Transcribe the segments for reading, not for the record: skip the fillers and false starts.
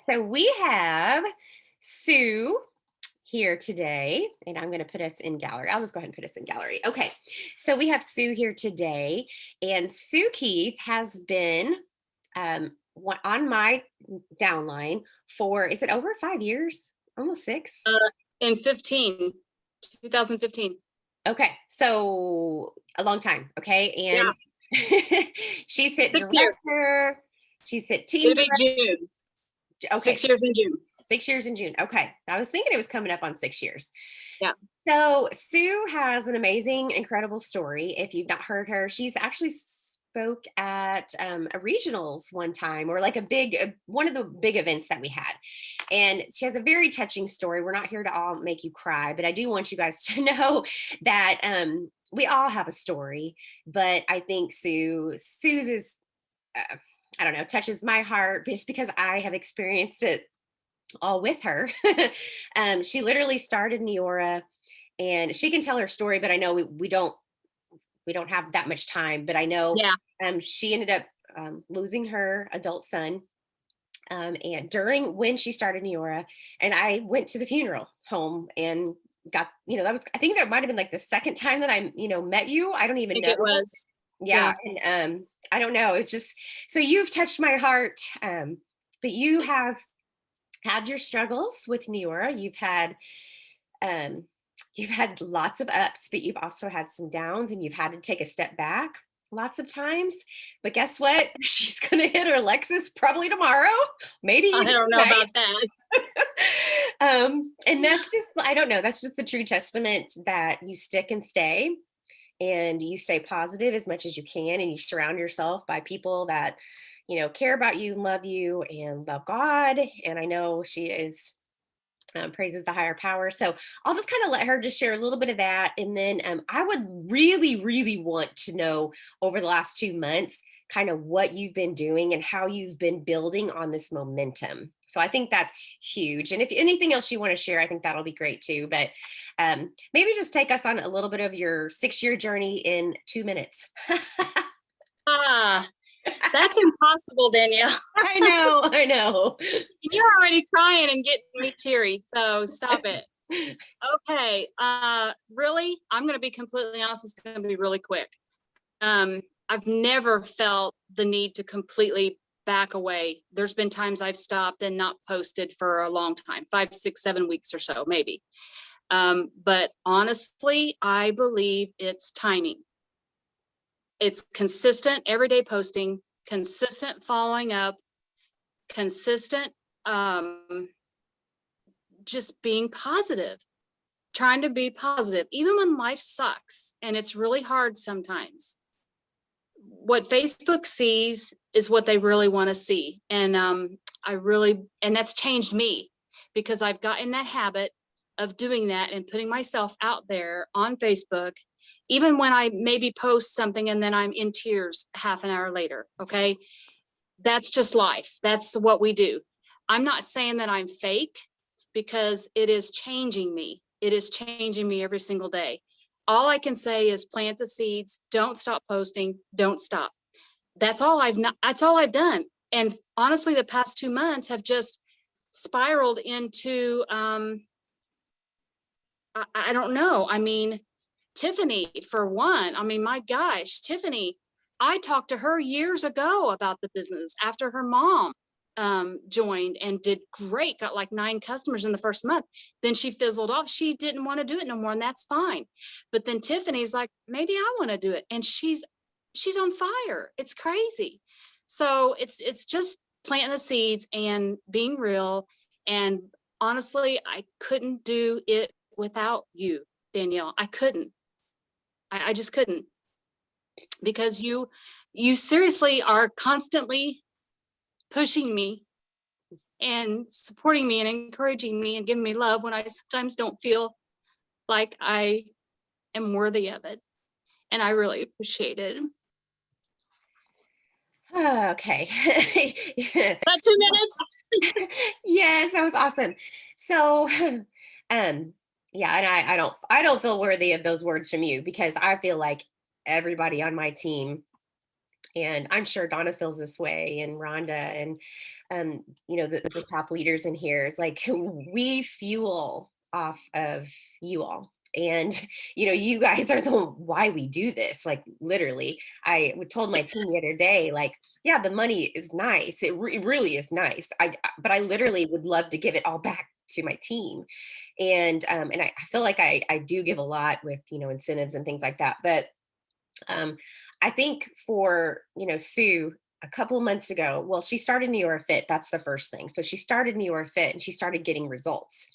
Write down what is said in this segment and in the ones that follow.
So we have Sue here today, and I'm going to put us in gallery. I'll just go ahead and put us in gallery. Okay. So we have Sue here today, and Sue Keith has been on my downline for, is it over 5 years? Almost six? In 2015. Okay. So a long time. Okay. And Yeah. she's hit 6 years. director. She's hit team It'll be director. June. Okay. 6 years in June. 6 years in June. Okay. I was thinking it was coming up on 6 years. Yeah. So Sue has an amazing, incredible story. If you've not heard her, she's actually spoke at a regionals one time, or like one of the big events that we had. And she has a very touching story. We're not here to all make you cry, but I do want you guys to know that we all have a story. But I think Sue's is, I don't know, touches my heart just because I have experienced it all with her. She literally started Neora, and she can tell her story, but I know we don't have that much time. But I know she ended up losing her adult son, and when she started Neora, and I went to the funeral home and got, that was, I think that might have been like the second time that I met you. I don't even know. It was. Yeah. And I don't know. It's just, so you've touched my heart. But you have had your struggles with Neora. You've had lots of ups, but you've also had some downs, and you've had to take a step back lots of times. But guess what? She's going to hit her Lexus probably tomorrow. Maybe I don't know about that. And that's just, I don't know. That's just the true testament that you stick and stay, and you stay positive as much as you can, and you surround yourself by people that care about you and love you and love God. And I know she is praises the higher power. So I'll just kind of let her just share a little bit of that. And then I would really, really want to know over the last 2 months, kind of what you've been doing and how you've been building on this momentum. So I think that's huge. And if anything else you want to share, I think that'll be great too. But maybe just take us on a little bit of your 6-year journey in 2 minutes. That's impossible, Danielle. I know. You're already crying and getting me teary, so stop it. Okay. Really, I'm going to be completely honest. It's going to be really quick. I've never felt the need to completely back away. There's been times I've stopped and not posted for a long time, 5, 6, 7 weeks or so, maybe. But honestly, I believe it's timing. It's consistent everyday posting, consistent following up, consistent just being positive, trying to be positive, even when life sucks and it's really hard sometimes. What Facebook sees is what they really want to see. And and that's changed me, because I've gotten that habit of doing that and putting myself out there on Facebook, even when I maybe post something and then I'm in tears half an hour later. Okay. That's just life. That's what we do. I'm not saying that I'm fake, because it is changing me. It is changing me every single day. All I can say is plant the seeds. Don't stop posting. Don't stop. That's all I've done. And honestly, the past 2 months have just spiraled into, I don't know. I mean, Tiffany, for one, I mean, my gosh, Tiffany, I talked to her years ago about the business after her mom joined and did great, got like 9 customers in the first month. Then she fizzled off. She didn't want to do it no more, and that's fine. But then Tiffany's like, maybe I want to do it. And she's on fire. It's crazy. So it's just planting the seeds and being real. And honestly, I couldn't do it without you, Danielle. I couldn't. I just couldn't, because you seriously are constantly pushing me and supporting me and encouraging me and giving me love when I sometimes don't feel like I am worthy of it. And I really appreciate it. Okay. About 2 minutes. Yes, that was awesome. So, yeah, and I don't feel worthy of those words from you, because I feel like everybody on my team And I'm sure Donna feels this way, and Rhonda, and the top leaders in here. Is like we fuel off of you all. And you guys are the why we do this. Like literally, told my team the other day, like, yeah, the money is nice. It really is nice. But I literally would love to give it all back to my team. And I feel like I do give a lot with incentives and things like that. But um, I think for, Sue, a couple of months ago, well, she started New York Fit. That's the first thing. So she started New York Fit and she started getting results.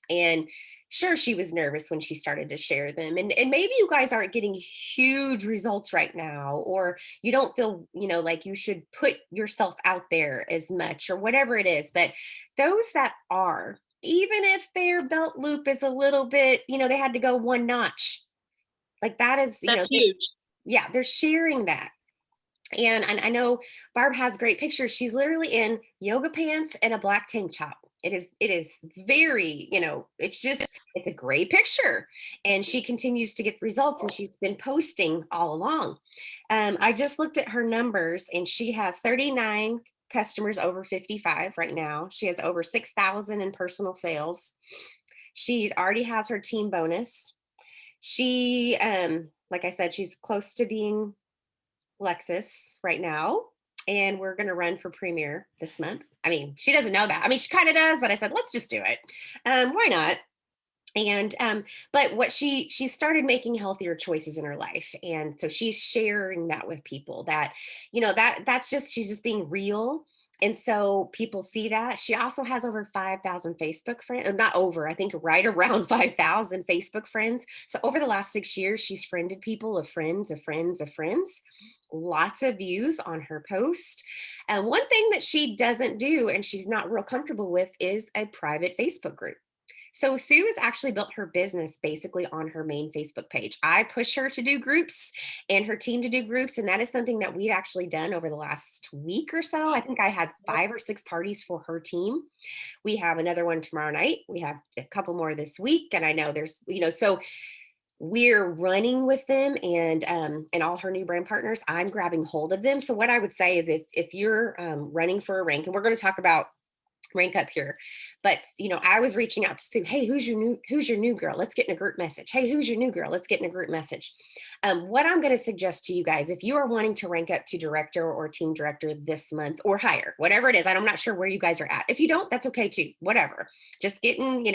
And sure, she was nervous when she started to share them. And maybe you guys aren't getting huge results right now, or you don't feel, like you should put yourself out there as much or whatever it is. But those that are, even if their belt loop is a little bit, they had to go one notch, like that is, That's huge. yeah, they're sharing that. And I know Barb has great pictures. She's literally in yoga pants and a black tank top. It is very, it's a great picture. And she continues to get results, and she's been posting all along. I just looked at her numbers, and she has 39 customers over 55 right now. She has over 6,000 in personal sales. She already has her team bonus. She like I said, she's close to being Lexus right now, and we're going to run for premier this month. I mean, she doesn't know that. I mean, she kind of does, but I said, let's just do it. Why not? And but what she started making healthier choices in her life, and so she's sharing that with people, that that's just, she's just being real. And so people see that. She also has over 5,000 Facebook friends, not over, I think right around 5,000 Facebook friends. So over the last 6 years, she's friended people of friends of friends of friends. Lots of views on her post. And one thing that she doesn't do, and she's not real comfortable with, is a private Facebook group. So Sue has actually built her business basically on her main Facebook page. I push her to do groups and her team to do groups. And that is something that we've actually done over the last week or so. I think I had 5 or 6 parties for her team. We have another one tomorrow night. We have a couple more this week. And I know there's, so we're running with them, and all her new brand partners, I'm grabbing hold of them. So what I would say is, if you're running for a rank, and we're going to talk about rank up here, but I was reaching out to Sue. Hey, who's your new girl? Let's get in a group message. Hey, who's your new girl? Let's get in a group message. What I'm going to suggest to you guys, if you are wanting to rank up to director or team director this month or higher, whatever it is, I'm not sure where you guys are at. If you don't, that's okay too, whatever. Just getting,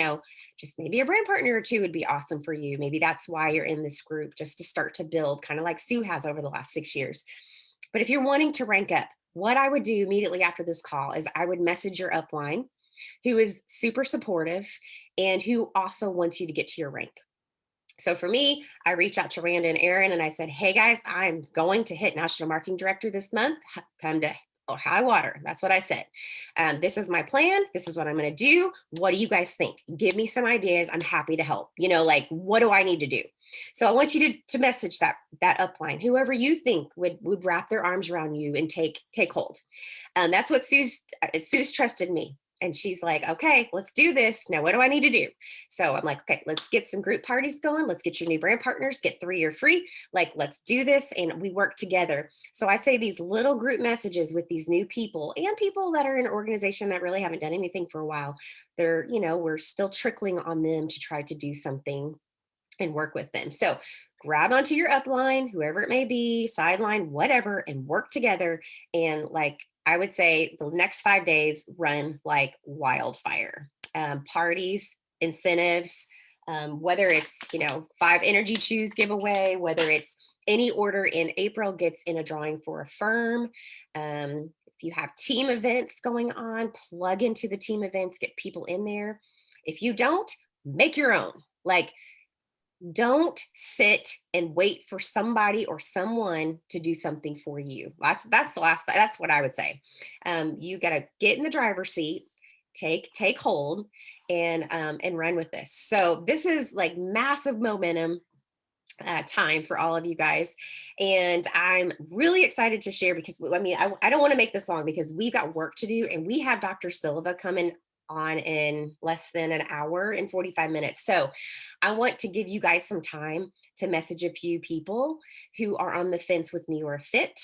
just maybe a brand partner or two would be awesome for you. Maybe that's why you're in this group, just to start to build, kind of like Sue has over the last 6 years. But if you're wanting to rank up, what I would do immediately after this call is I would message your upline, who is super supportive and who also wants you to get to your rank. So for me, I reached out to Randa and Aaron, and I said, hey guys, I'm going to hit National Marketing Director this month. Come to high water. That's what I said. This is my plan. This is what I'm going to do. What do you guys think? Give me some ideas. I'm happy to help. Like, what do I need to do? So I want you to message that upline, whoever you think would wrap their arms around you and take hold. That's what Sue's trusted me. And she's like, okay, let's do this. Now, what do I need to do? So I'm like, okay, let's get some group parties going. Let's get your new brand partners, get 3 or free. Like, let's do this. And we work together. So I say these little group messages with these new people and people that are in an organization that really haven't done anything for a while. We're still trickling on them to try to do something and work with them. So grab onto your upline, whoever it may be, sideline, whatever, and work together. And like I would say, the next 5 days run like wildfire. Parties, incentives, whether it's 5 energy chews giveaway, whether it's any order in April gets in a drawing for a firm. If you have team events going on, plug into the team events, get people in there. If you don't, make your own. Like, don't sit and wait for somebody or someone to do something for you. That's what I would say. You got to get in the driver's seat, take hold, and run with this. So this is like massive momentum time for all of you guys, and I'm really excited to share, because I don't want to make this long, because we've got work to do, and we have Dr. Silva coming on in less than an hour and 45 minutes. So I want to give you guys some time to message a few people who are on the fence with New York Fit.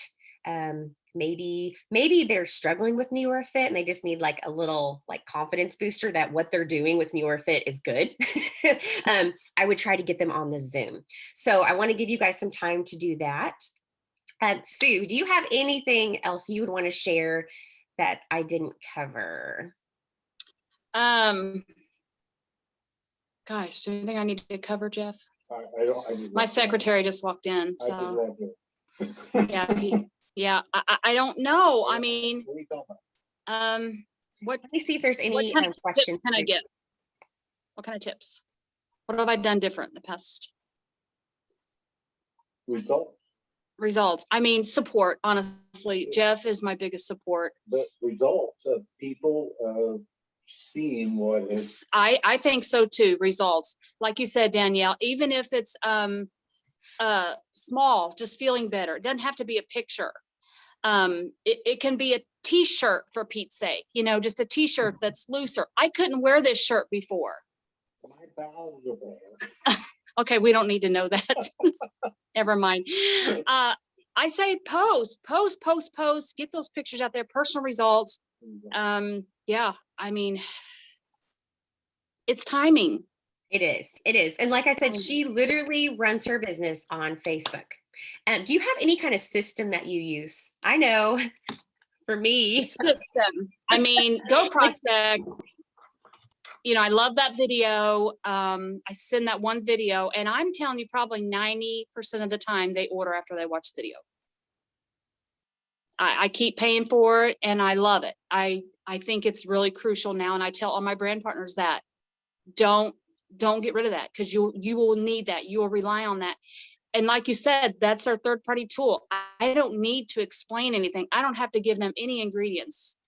Maybe they're struggling with Neura Fit and they just need like a little like confidence booster that what they're doing with Neura Fit is good. I would try to get them on the Zoom. So I want to give you guys some time to do that. Sue, do you have anything else you would want to share that I didn't cover? Um, Gosh, is there anything I need to cover, Jeff? I don't. My secretary just walked in, I just so walked in. yeah, I don't know. I What mean, are you talking what Let me see if there's what any kind of questions. tips can I get? What kind of tips? What have I done different in the past? about? Results. I mean, support. Honestly, Jeff is my biggest support. But results of people seeing what is. I think so too. Results, like you said, Danielle. Even if it's small, just feeling better. It doesn't have to be a picture. It can be a t-shirt, for Pete's sake, you know, just a t-shirt that's looser. I couldn't wear this shirt before. My bowels are bare. Okay, we don't need to know that. Never mind. I say post, get those pictures out there, personal results. Yeah, I mean, it's timing. It is. It is. And like I said, she literally runs her business on Facebook. Do you have any kind of system that you use? I know for me. System. I mean, go prospect. You know, I love that video. I send that one video, and I'm telling you, probably 90% of the time they order after they watch the video. I keep paying for it, and I love it. I think it's really crucial now, and I tell all my brand partners that don't get rid of that, because you will need that. You will rely on that. And like you said, that's our third party tool. I don't need to explain anything. I don't have to give them any ingredients.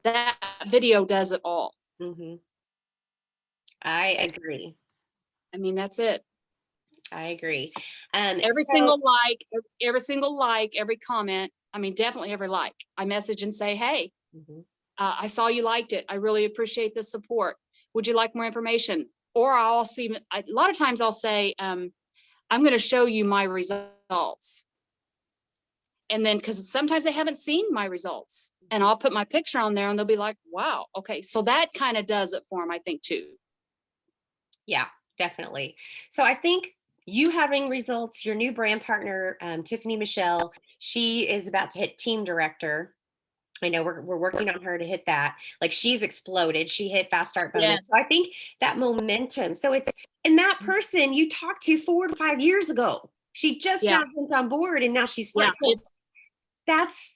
That video does it all. Mm-hmm. I agree. I mean, that's it. I agree. Every single like, every comment. I mean, definitely every like. I message and say, hey, I saw you liked it. I really appreciate the support. Would you like more information? Or I'll see, a lot of times I'll say, I'm going to show you my results. And then, because sometimes they haven't seen my results, and I'll put my picture on there and they'll be like, wow, okay. So that kind of does it for them, I think, too. Yeah, definitely. So I think you having results, your new brand partner, Tiffany Michelle, she is about to hit team director. I know we're working on her to hit that. Like, she's exploded. She hit fast start bonus. Yes. So I think that momentum. So it's, and that person you talked to 4 to 5 years ago, she just now jumped on board and now she's flying. Yeah, that's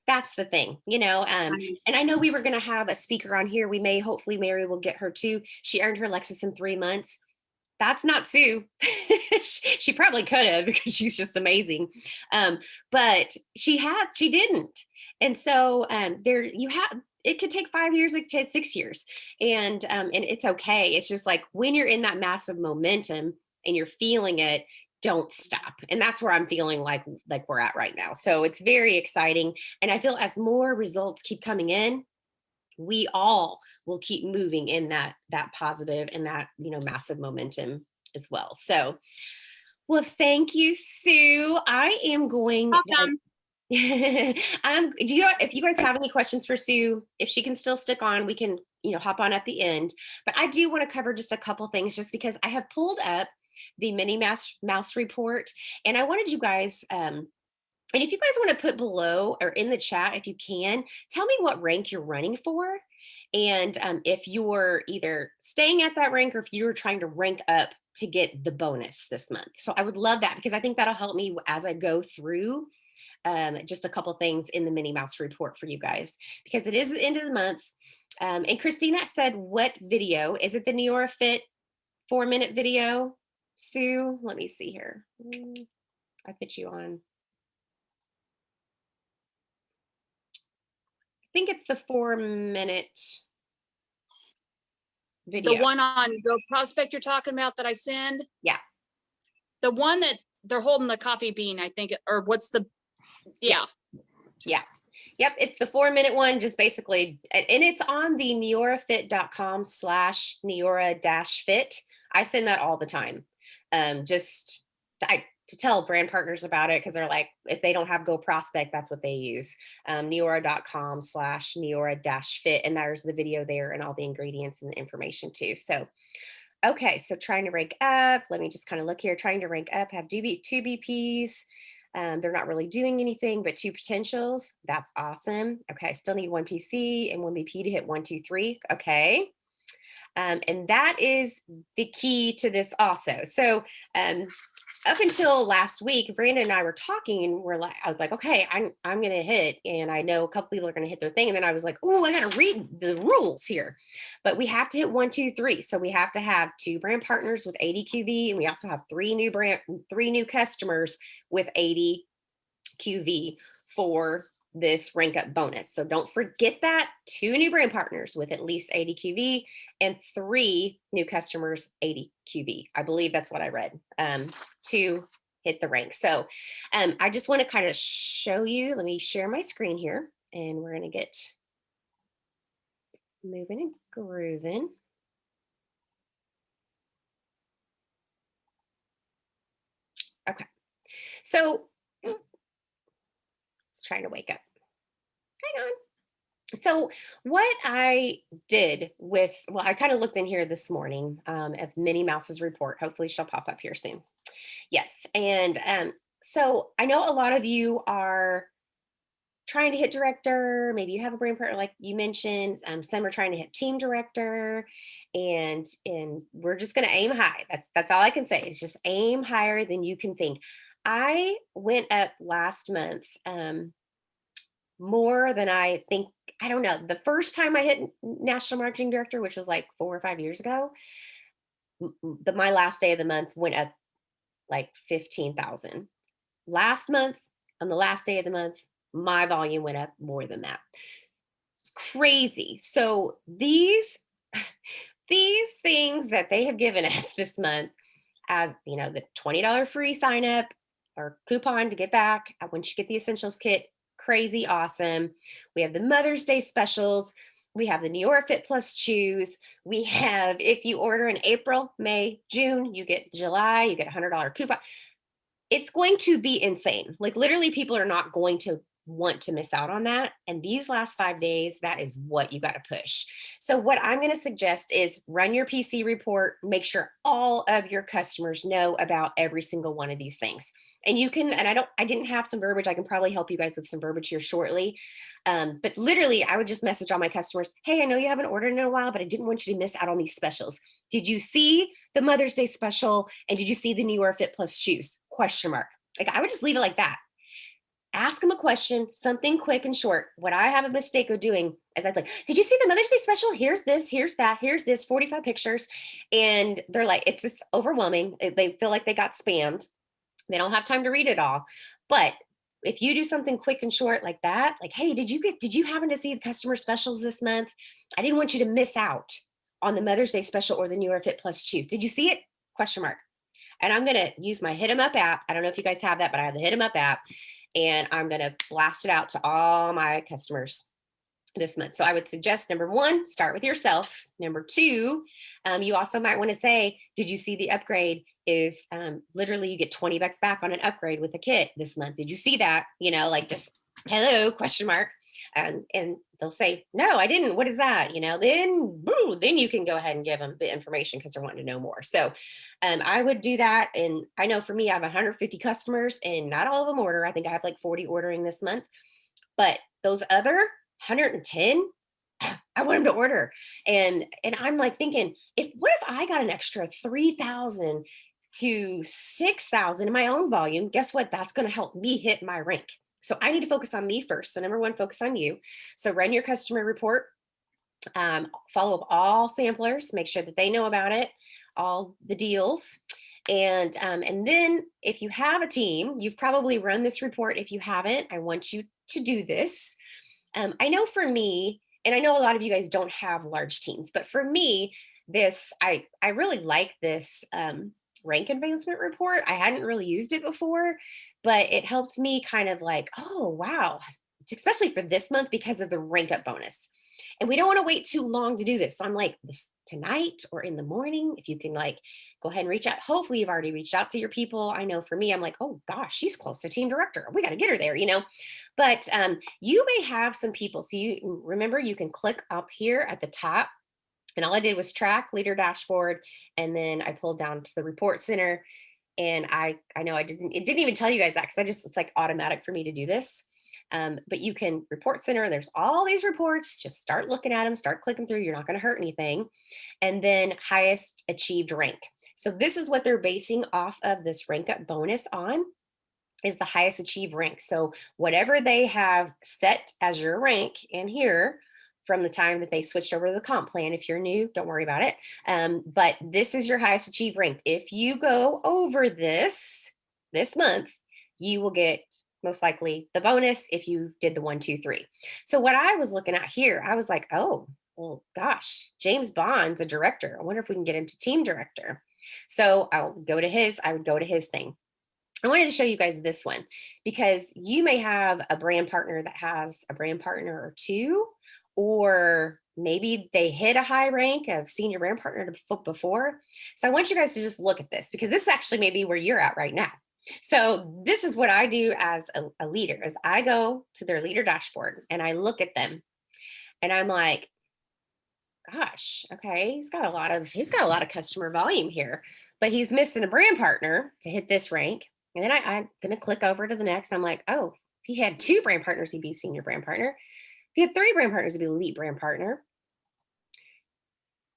that's the thing, you know. And I know we were going to have a speaker on here. We may, hopefully Mary will get her too. She earned her Lexus in 3 months. That's not Sue. She probably could have, because she's just amazing. But she didn't. And so there you have, it could take 5 years, it could take 6 years. And it's okay. It's just like when you're in that massive momentum and you're feeling it, don't stop. And that's where I'm feeling like we're at right now. So it's very exciting. And I feel as more results keep coming in, we all will keep moving in that positive and that, you know, massive momentum as well. So, well, thank you, Sue. I am going. If you guys have any questions for Sue, if she can still stick on, we can, you know, hop on at the end. But I do want to cover just a couple things, just because I have pulled up the mini mouse report, and I wanted you guys, and if you guys want to put below or in the chat, if you can, tell me what rank you're running for. And if you're either staying at that rank or if you're trying to rank up to get the bonus this month. So I would love that, because I think that'll help me as I go through just a couple things in the Minnie Mouse report for you guys, because it is the end of the month. And Christina said, what video? Is it the Neura Fit 4-minute video? Sue, let me see here. I put you on. I think it's the 4-minute video. The one on Go Prospect you're talking about that I send? Yeah. The one that they're holding the coffee bean, I think, or what's the, yeah. Yep, it's the 4-minute one, just basically, and it's on the neurafit.com/neura-fit. I send that all the time. to tell brand partners about it because they're like, if they don't have Go Prospect, that's what they use. Neora.com/Neora-fit. And there's the video there and all the ingredients and the information too. So, okay. So trying to rank up. Let me just kind of look here. Trying to rank up, have two BPs. They're not really doing anything but two potentials. That's awesome. Okay. Still need one PC and one BP to hit 1, 2, 3. Okay. And that is the key to this also. So, up until last week, Brandon and I were talking, and I was like, okay, I'm gonna hit, and I know a couple people are gonna hit their thing, and then I was like, oh, I gotta read the rules here, but we have to hit 1, 2, 3. So we have to have 2 brand partners with 80 QV, and we also have 3 new customers with 80 QV for this rank up bonus. So don't forget that 2 new brand partners with at least 80 QV and 3 new customers 80 QV. I believe that's what I read to hit the rank. So I just want to kind of show you. Let me share my screen here, and we're going to get moving and grooving. Okay. So it's trying to wake up. Hang on. So what I did I kind of looked in here this morning of Minnie Mouse's report. Hopefully she'll pop up here soon. Yes. And so I know a lot of you are trying to hit director. Maybe you have a brand partner, like you mentioned. Some are trying to hit team director, and we're just going to aim high. That's all I can say is just aim higher than you can think. I went up last month more than I think. I don't know. The first time I hit national marketing director, which was like 4 or 5 years ago, my last day of the month went up like 15,000. Last month, on the last day of the month, my volume went up more than that. It's crazy. So these things that they have given us this month, as you know, the $20 free sign up or coupon to get back once you get the essentials kit, crazy awesome. We have the Mother's Day specials. We have the Neora Fit Plus Choose. We have, if you order in April, May, June, you get July, you get a $100 coupon. It's going to be insane. Like literally people are not going to want to miss out on that. And these last 5 days, that is what you got to push. So what I'm going to suggest is run your PC report, make sure all of your customers know about every single one of these things. And you can, and I didn't have some verbiage. I can probably help you guys with some verbiage here shortly. But literally I would just message all my customers, hey, I know you haven't ordered in a while, but I didn't want you to miss out on these specials. Did you see the Mother's Day special? And did you see the Neora Fit Plus Choose? Question mark. Like I would just leave it like that. Ask them a question, something quick and short. What I have a mistake of doing is I was like, did you see the Mother's Day special? Here's this, here's that, here's this, 45 pictures. And they're like, it's just overwhelming. They feel like they got spammed. They don't have time to read it all. But if you do something quick and short like that, like, hey, did you happen to see the customer specials this month? I didn't want you to miss out on the Mother's Day special or the Newer Fit Plus Choose. Did you see it? Question mark. And I'm going to use my Hit 'em Up app. I don't know if you guys have that, but I have the Hit 'em Up app, and I'm going to blast it out to all my customers this month. So I would suggest, number 1, start with yourself. Number 2, you also might want to say, did you see the upgrade is literally you get $20 back on an upgrade with a kit this month. Did you see that? You know, like just hello, question mark. And they'll say, no, I didn't. What is that? You know, then you can go ahead and give them the information because they're wanting to know more. So I would do that. And I know for me, I have 150 customers and not all of them order. I think I have like 40 ordering this month, but those other 110, I want them to order. And I'm like thinking, what if I got an extra 3,000 to 6,000 in my own volume? Guess what? That's going to help me hit my rank. So I need to focus on me first. So number 1, focus on you. So run your customer report, follow up all samplers, make sure that they know about it, all the deals. And then if you have a team, you've probably run this report. If you haven't, I want you to do this. I know for me, and I know a lot of you guys don't have large teams, but for me, I really like this rank advancement report. I hadn't really used it before, but it helped me kind of like, oh, wow, especially for this month because of the rank up bonus. And we don't want to wait too long to do this. So I'm like, this tonight or in the morning, if you can like go ahead and reach out. Hopefully you've already reached out to your people. I know for me, I'm like, oh gosh, she's close to team director. We got to get her there, you know. But you may have some people. So you remember you can click up here at the top. And all I did was track leader dashboard. And then I pulled down to the report center. And I know it didn't even tell you guys that because it's like automatic for me to do this. But you can report center, there's all these reports, just start looking at them, start clicking through, you're not going to hurt anything. And then highest achieved rank. So this is what they're basing off of this rank up bonus on, is the highest achieved rank. So whatever they have set as your rank in here from the time that they switched over to the comp plan, if you're new, don't worry about it. But this is your highest achieved rank. If you go over this month, you will get most likely the bonus if you did the 1, 2, 3. So what I was looking at here, I was like, oh, well, gosh, James Bond's a director. I wonder if we can get him to team director. So I would go to his thing. I wanted to show you guys this one because you may have a brand partner that has a brand partner or two, or maybe they hit a high rank of senior brand partner before. So I want you guys to just look at this because this is actually maybe where you're at right now. So this is what I do as a leader is I go to their leader dashboard and I look at them and I'm like, gosh, okay, he's got a lot of customer volume here, but he's missing a brand partner to hit this rank. And then I'm going to click over to the next. I'm like, oh, if he had 2 brand partners, he'd be senior brand partner. If he had 3 brand partners, he'd be elite brand partner.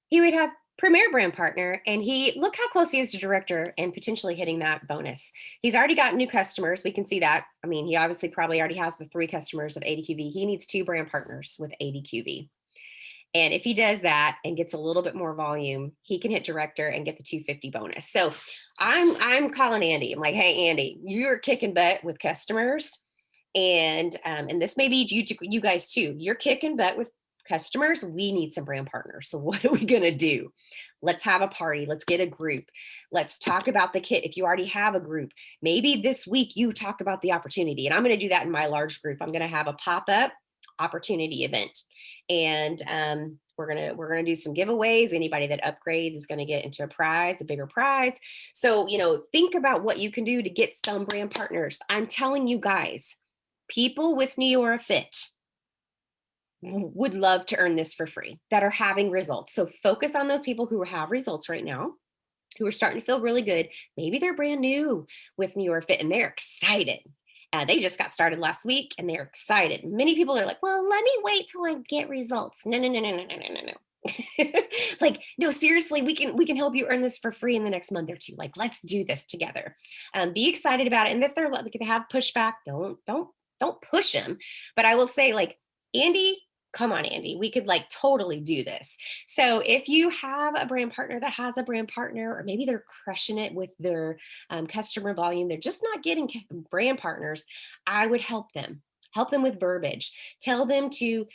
He would have premier brand partner, and look how close he is to director and potentially hitting that bonus. He's already got new customers. We can see that. I mean, he obviously probably already has the 3 customers of ADQV. He needs 2 brand partners with ADQV. And if he does that and gets a little bit more volume, he can hit director and get the 250 bonus. So I'm calling Andy. I'm like, hey, Andy, you're kicking butt with customers. And this may be you guys too. You're kicking butt with customers. We need some brand partners. So what are we going to do? Let's have a party. Let's get a group. Let's talk about the kit. If you already have a group, maybe this week you talk about the opportunity. And I'm going to do that in my large group. I'm going to have a pop-up opportunity event. And we're gonna do some giveaways. Anybody that upgrades is gonna get into a bigger prize. So, think about what you can do to get some brand partners. I'm telling you guys, people with Neora Fit would love to earn this for free that are having results. So focus on those people who have results right now, who are starting to feel really good. Maybe they're brand new with Neora Fit and they're excited. They just got started last week and they're excited. Many people are like, well, let me wait till I get results. No, no, no, no, no, no, no, no. Like, no, seriously, we can help you earn this for free in the next month or 2. Like, let's do this together. Be excited about it. And if they have pushback, don't push them. But I will say, like, Andy, come on, Andy, we could like totally do this. So if you have a brand partner that has a brand partner, or maybe they're crushing it with their customer volume, they're just not getting brand partners, I would help them with verbiage. Tell them to,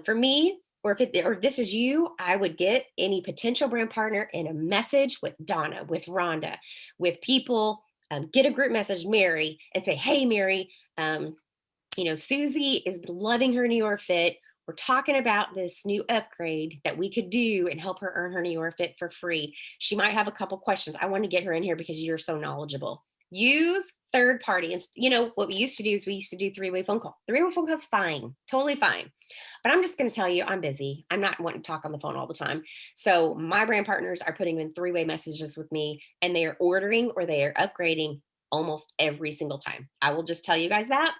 for me, or if this is you, I would get any potential brand partner in a message with Donna, with Rhonda, with people, get a group message, Mary, and say, hey, Mary, Susie is loving her Neora Fit. We're talking about this new upgrade that we could do and help her earn her Neora Fit for free. She might have a couple questions. I want to get her in here because you're so knowledgeable. Use third party. And what we used to do is we used to do 3-way phone call. 3-way phone call is fine, totally fine. But I'm just going to tell you, I'm busy. I'm not wanting to talk on the phone all the time. So my brand partners are putting in 3-way messages with me, and they are ordering or they are upgrading almost every single time. I will just tell you guys that.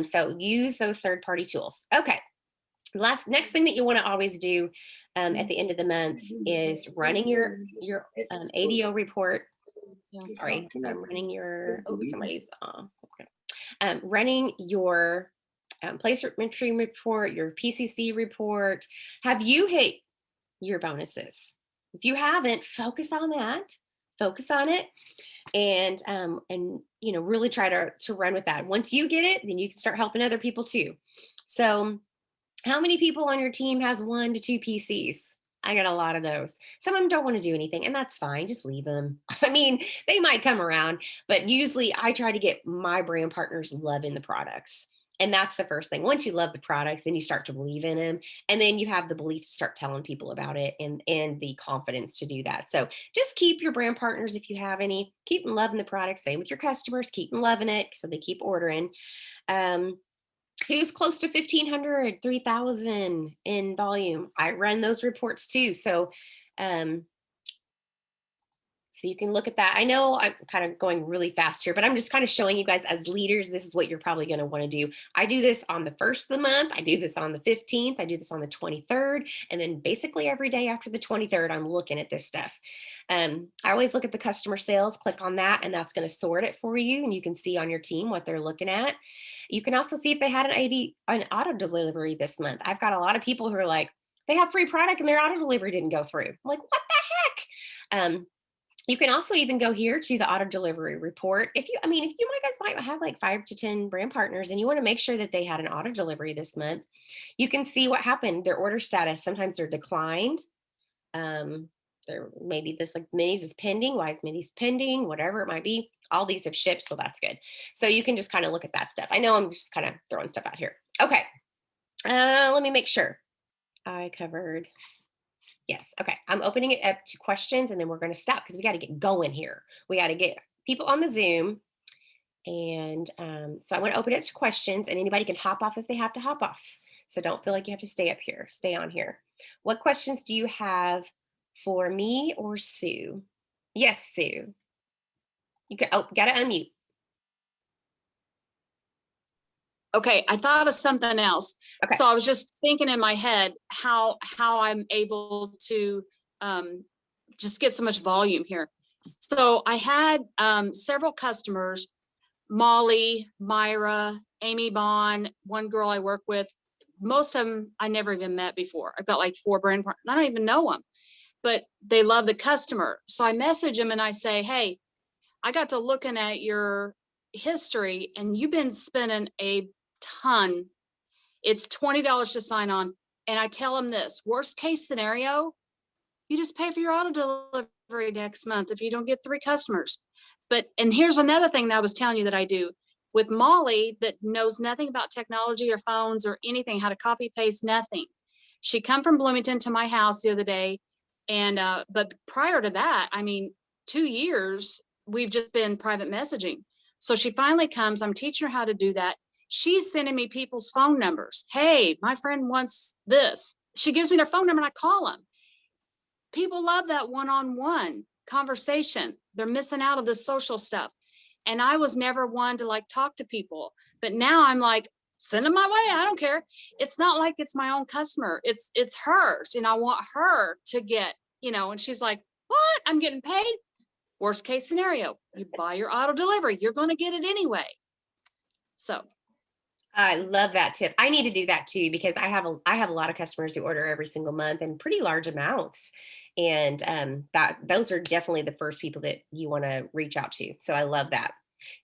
So use those third party tools. Okay. Next thing that you want to always do at the end of the month is running your ADO report. Sorry, I'm running your, somebody's, okay. Running your placement report, your PCC report. Have you hit your bonuses? If you haven't, focus on that. Focus on it. And really try to run with that. Once you get it, then you can start helping other people too. So how many people on your team has 1 to 2 PCs? I got a lot of those. Some of them don't want to do anything, and that's fine. Just leave them. I mean, they might come around, but usually I try to get my brand partners loving the products. And that's the first thing. Once you love the product, then you start to believe in them. And then you have the belief to start telling people about it and the confidence to do that. So just keep your brand partners, if you have any, keep them loving the product. Same with your customers, keep them loving it so they keep ordering. Um, who's close to 1,500, 3,000 in volume? I run those reports too. Um, so you can look at that. I know I'm kind of going really fast here, but I'm just kind of showing you guys as leaders, this is what you're probably going to want to do. I do this on the first of the month. I do this on the 15th. I do this on the 23rd. And then basically every day after the 23rd, I'm looking at this stuff. I always look at the customer sales, click on that, and that's going to sort it for you. And you can see on your team what they're looking at. You can also see if they had an auto delivery this month. I've got a lot of people who are like, they have free product and their auto delivery didn't go through. I'm like, what the heck? You can also even go here to the auto delivery report. If you guys might have like 5 to 10 brand partners and you want to make sure that they had an auto delivery this month, you can see what happened, their order status. Sometimes they're declined. There maybe this like minis is pending. Why is minis pending? Whatever it might be. All these have shipped, so that's good. So you can just kind of look at that stuff. I know I'm just kind of throwing stuff out here. Okay. Let me make sure I covered. Yes. Okay. I'm opening it up to questions and then we're going to stop because we got to get going here. We got to get people on the Zoom. And so I want to open it to questions and anybody can hop off if they have to hop off. So don't feel like you have to stay up here. Stay on here. What questions do you have for me or Sue? Yes, Sue. You got to unmute. Okay, I thought of something else. Okay. So I was just thinking in my head how I'm able to just get so much volume here. So I had several customers, Molly, Myra, Amy Bond, one girl I work with. Most of them I never even met before. I've got like 4 brand partners. I don't even know them, but they love the customer. So I message them and I say, hey, I got to looking at your history and you've been spending a ton. It's $20 to sign on. And I tell them this, worst case scenario, you just pay for your auto delivery next month if you don't get 3 customers. And here's another thing that I was telling you that I do with Molly that knows nothing about technology or phones or anything, how to copy paste, nothing. She come from Bloomington to my house the other day. And, but prior to that, 2 years, we've just been private messaging. So she finally comes, I'm teaching her how to do that. She's sending me people's phone numbers. Hey, my friend wants this. She gives me their phone number and I call them. People love that one-on-one conversation. They're missing out of the social stuff. And I was never one to like talk to people, but now I'm like, send them my way. I don't care. It's not like it's my own customer. It's hers. And I want her to get, and she's like, what? I'm getting paid. Worst case scenario, you buy your auto delivery. You're going to get it anyway. So I love that tip. I need to do that too because I have a lot of customers who order every single month and pretty large amounts, and those are definitely the first people that you want to reach out to. So I love that.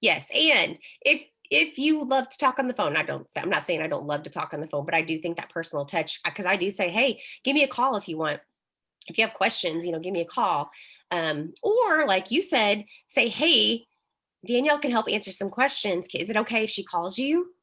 Yes, and if you love to talk on the phone, I'm not saying I don't love to talk on the phone, but I do think that personal touch, because I do say, hey, give me a call if you want. If you have questions, give me a call. Or like you said, say, hey, Danielle can help answer some questions. Is it okay if she calls you?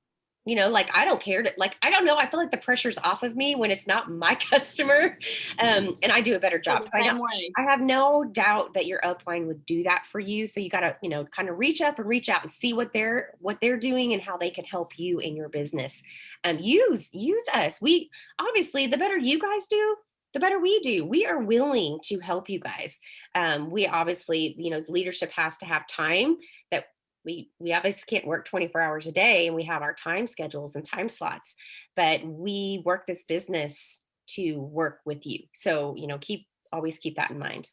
Like I don't care I don't know. I feel like the pressure's off of me when it's not my customer. And I do a better job. So I have no doubt that your upline would do that for you. So you got to, kind of reach up and reach out and see what they're doing and how they can help you in your business. Use us. We obviously, the better you guys do, the better we do. We are willing to help you guys. We obviously, leadership has to have time that we obviously can't work 24 hours a day, and we have our time schedules and time slots, but we work this business to work with you. So, always keep that in mind.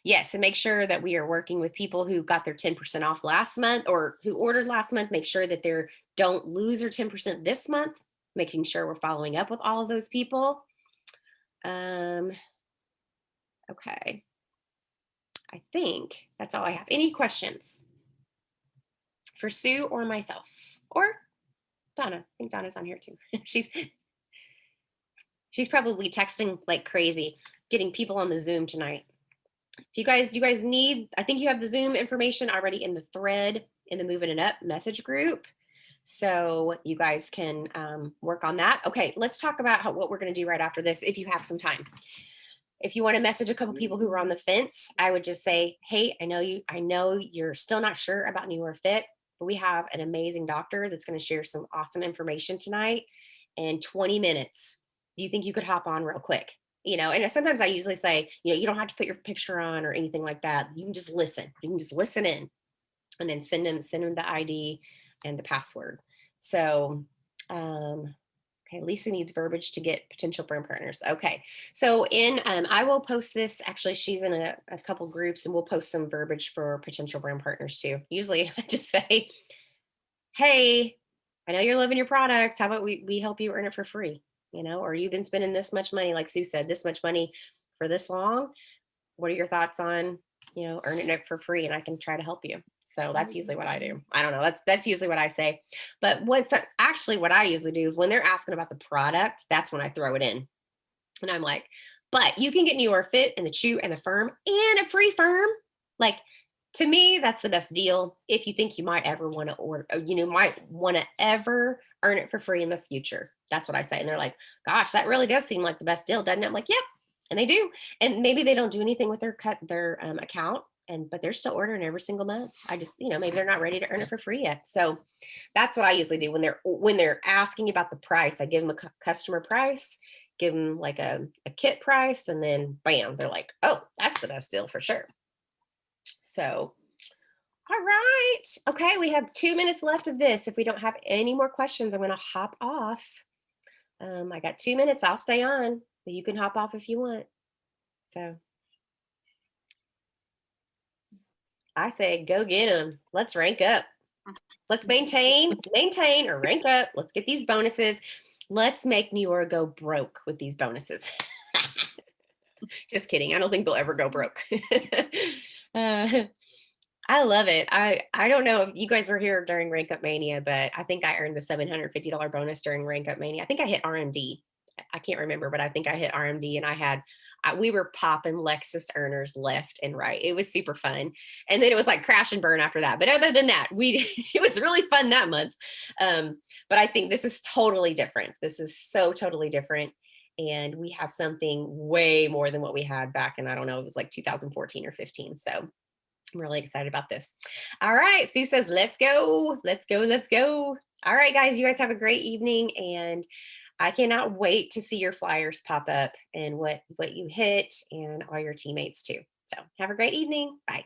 Yes, and make sure that we are working with people who got their 10% off last month or who ordered last month. Make sure that they don't lose their 10% this month, making sure we're following up with all of those people. Okay. I think that's all I have. Any questions for Sue or myself or Donna? I think Donna's on here too. She's probably texting like crazy, getting people on the Zoom tonight. If you guys need, I think you have the Zoom information already in the thread in the Moving It Up message group. So you guys can work on that. Okay, let's talk about what we're going to do right after this if you have some time. If you want to message a couple people who are on the fence, I would just say, hey, I know you're still not sure about Newer Fit, but we have an amazing doctor that's going to share some awesome information tonight in 20 minutes. Do you think you could hop on real quick? And sometimes I usually say, you don't have to put your picture on or anything like that. You can just listen. You can just listen in and then send them the ID and the password. So, okay, Lisa needs verbiage to get potential brand partners. Okay, so I will post this. Actually, she's in a couple groups, and we'll post some verbiage for potential brand partners too. Usually, I just say, "Hey, I know you're loving your products. How about we help you earn it for free? Or you've been spending this much money, like Sue said, this much money for this long. What are your thoughts on earning it for free? And I can try to help you." So that's usually what I do. I don't know. That's usually what I say. But actually what I usually do is when they're asking about the product, that's when I throw it in. And I'm like, but you can get Newer Fit and the Chew and the Firm and a free firm. Like, to me, that's the best deal. If you think you might ever want to order, might want to ever earn it for free in the future. That's what I say. And they're like, gosh, that really does seem like the best deal, doesn't it? I'm like, yep. And they do. And maybe they don't do anything with their account, but they're still ordering every single month. I just, maybe they're not ready to earn it for free yet. So that's what I usually do when they're asking about the price. I give them a customer price, give them like a kit price, and then bam, they're like, oh, that's the best deal for sure. So, all right. Okay, we have 2 minutes left of this. If we don't have any more questions, I'm going to hop off. I got 2 minutes. I'll stay on, but you can hop off if you want. So I say, go get them. Let's rank up. Let's maintain or rank up. Let's get these bonuses. Let's make Newer go broke with these bonuses. Just kidding. I don't think they'll ever go broke. I love it. I don't know if you guys were here during Rank Up Mania, but I think I earned the $750 bonus during Rank Up Mania. I think I hit RMD. I can't remember, but I think I hit RMD, and we were popping Lexus earners left and right. It was super fun. And then it was like crash and burn after that. But other than that, it was really fun that month. But I think this is totally different. This is so totally different. And we have something way more than what we had back in, I don't know, it was like 2014 or 15. So I'm really excited about this. All right. Sue says, let's go. Let's go. Let's go. All right, guys, you guys have a great evening. And I cannot wait to see your flyers pop up and what you hit and all your teammates too. So have a great evening. Bye.